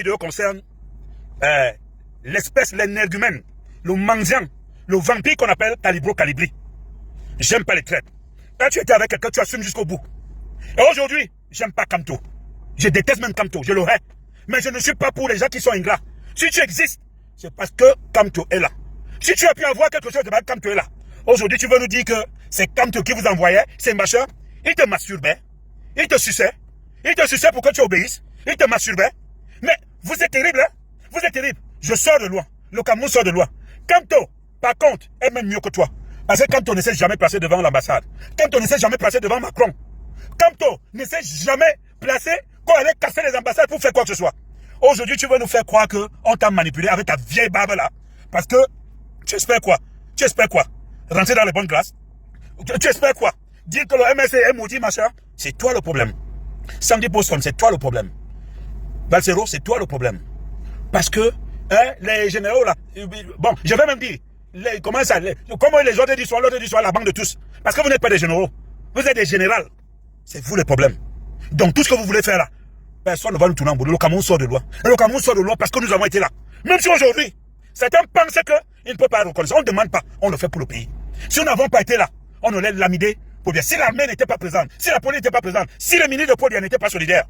vidéo concerne l'espèce, l'énergumène, le mendiant, le vampire qu'on appelle Calibro Calibri. J'aime pas les traites. Quand tu étais avec quelqu'un, tu assumes jusqu'au bout. Et aujourd'hui, j'aime pas Kamto. Je déteste même Kamto, je le hais. Mais je ne suis pas pour les gens qui sont ingrats. Si tu existes, c'est parce que Kamto est là. Si tu as pu avoir quelque chose de mal, Kamto est là. Aujourd'hui, tu veux nous dire que c'est Kamto qui vous envoyait, c'est machin. Il te masturbait, il te suçait pour que tu obéisses, il te masturbait. Mais vous êtes terrible, hein? Vous êt terrible. Je sors de loin. Le Cameroun sort de loin. Kamto, par contre, est même mieux que toi. Parce que Kamto ne s'est jamais placé devant l'ambassade. Kamto ne s'est jamais placé devant Macron. Kamto ne s'est jamais placé qu'on allait casser les ambassades pour faire quoi que ce soit. Aujourd'hui, tu veux nous faire croire qu'on t'a manipulé avec ta vieille barbe là. Parce que, tu espères quoi? Tu espères quoi? Rentrer dans les bonnes classes? Tu espères quoi? Dire que le MSC est maudit, machin? C'est toi le problème. Samedi Boston, c'est toi le problème. Balsero, c'est toi le problème. Parce que, les généraux là, bon, je vais même dire, comment les autres disent, l'autre dit, la banque de tous. Parce que vous n'êtes pas des généraux. Vous êtes des générales. C'est vous le problème. Donc tout ce que vous voulez faire là, personne ne va nous tourner en bout. Le Cameroun sort de loin. Et le Cameroun sort de loin parce que nous avons été là. Même si aujourd'hui, certains pensent qu'ils ne peuvent pas reconnaître. On ne demande pas, on le fait pour le pays. Si nous n'avons pas été là, on aurait lamidé pour bien. Si l'armée n'était pas présente, si la police n'était pas présente, si le ministre de Paul n'était pas solidaire,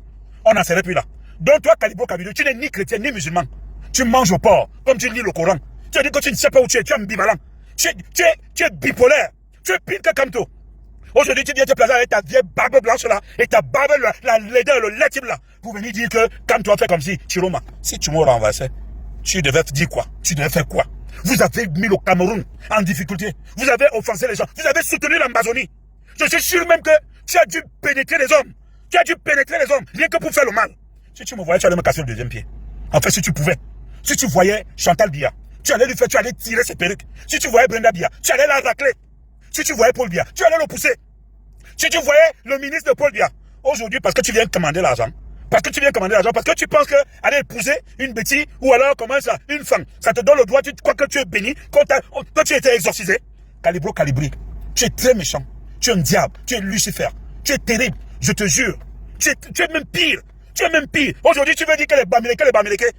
on n'en serait plus là. Donc toi, Calibro Calibri, tu n'es ni chrétien ni musulman. Tu manges au porc, comme tu lis le Coran. Tu as dit que tu ne sais pas où tu es ambivalent. Tu es bipolaire. Tu es pire que Kamto. Aujourd'hui, tu viens te placer avec ta vieille barbe blanche là, et ta barbe, la laideur, le lait là, pour venir dire que Kamto a fait comme si, Chiroma, si tu m'aurais renversé, tu devais dire quoi? Tu devais faire quoi? Vous avez mis le Cameroun en difficulté. Vous avez offensé les gens. Vous avez soutenu l'Amazonie. Je suis sûr même que tu as dû pénétrer les hommes. Tu as dû pénétrer les hommes, rien que pour faire le mal. Si tu me voyais, tu allais me casser le deuxième pied. En fait, si tu pouvais. Si tu voyais Chantal Biya, tu allais tirer ses perruques. Si tu voyais Brenda Biya, tu allais la racler. Si tu voyais Paul Biya, tu allais le pousser. Si tu voyais le ministre de Paul Biya, aujourd'hui, parce que tu viens commander l'argent, parce que tu penses que aller épouser une bêtise, ou alors, comment ça, une femme, ça te donne le droit, tu crois que tu es béni, que tu étais exorcisé. Calibro Calibri, tu es très méchant. Tu es un diable, tu es Lucifer, tu es terrible, je te jure. Tu es même pire. Tu es même pire. Aujourd'hui, tu veux dire que les Bamileke.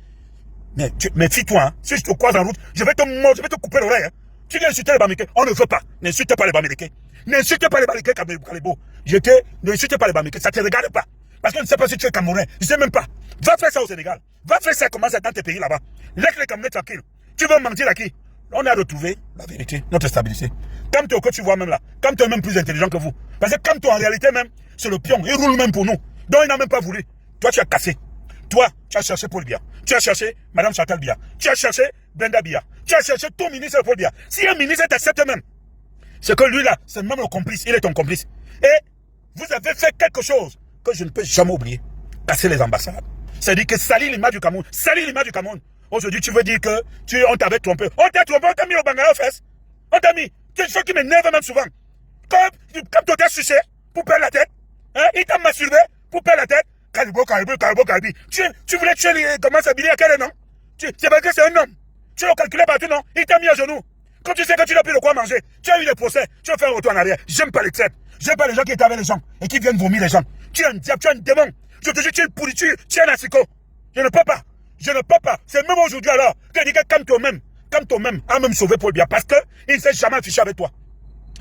Mais méfie-toi, hein. Si je te croise en route, je vais te mordre, je vais te couper l'oreille. Hein. Tu viens insulter les Bamileke. On ne veut pas. N'insulte pas les Bamileke. N'insulte pas les Bamileke, Calibro. N'insulte pas les Bamileke. Ça ne te regarde pas. Parce qu'on ne sait pas si tu es Camerounais. Je ne sais même pas. Va faire ça au Sénégal. Va faire ça comment ça dans tes pays là-bas. Laisse les Camerounais tranquilles. Tu veux mentir à qui? On a retrouvé la vérité, notre stabilité. Kamto que tu vois même là, Kamto est même plus intelligent que vous. Parce que Kamto en réalité même, c'est le pion. Il roule même pour nous. Donc il n'a même pas voulu. Toi tu as cassé. Toi, tu as cherché Paul Biya. Tu as cherché Madame Chantal Biya. Tu as cherché Brenda Biya. Tu as cherché ton ministre Paul Biya. Si un ministre t'accepte même, c'est que lui là, c'est même le complice. Il est ton complice. Et vous avez fait quelque chose que je ne peux jamais oublier. Casser les ambassades. C'est-à-dire que salir l'image du Cameroun. Salir l'image du Cameroun. Aujourd'hui, tu veux dire que on t'avait trompé. On t'a trompé, on t'a mis au bangala aux fesses. On t'a mis. Quelque chose qui m'énerve même souvent. Comme tu t'es sucé pour perdre la tête. Hein? Il t'a masturbé pour perdre la tête. Calibro. Tu voulais tuer comment s'habiller à quel nom? C'est parce que c'est un homme. Tu l'as calculé partout, non? Il t'a mis à genoux. Quand tu sais que tu n'as plus de quoi manger, tu as eu le procès, tu vas faire un retour en arrière. J'aime pas les traites. J'aime pas les gens qui étaient avec les gens et qui viennent vomir les gens. Tu es un diable, tu es un démon. Je te dis, tu es une pourriture, tu es un asicot. Je ne peux pas. Je ne peux pas. C'est même aujourd'hui alors que dit que Kamto même a même sauvé Paul Biya parce qu'il ne s'est jamais affiché avec toi.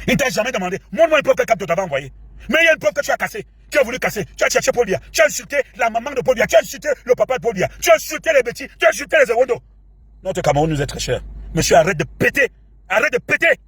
Il ne t'a jamais demandé. Montre-moi une preuve que Kamto t'avait envoyé. Mais il y a une preuve que tu as cassé. Tu as voulu casser. Tu as cherché Paul Biya. Tu as insulté la maman de Paul Biya. Tu as insulté le papa de Paul Biya. Tu as insulté les bêtises. Tu as insulté les Ewondo. Notre Cameroun nous est très cher. Monsieur, arrête de péter. Arrête de péter.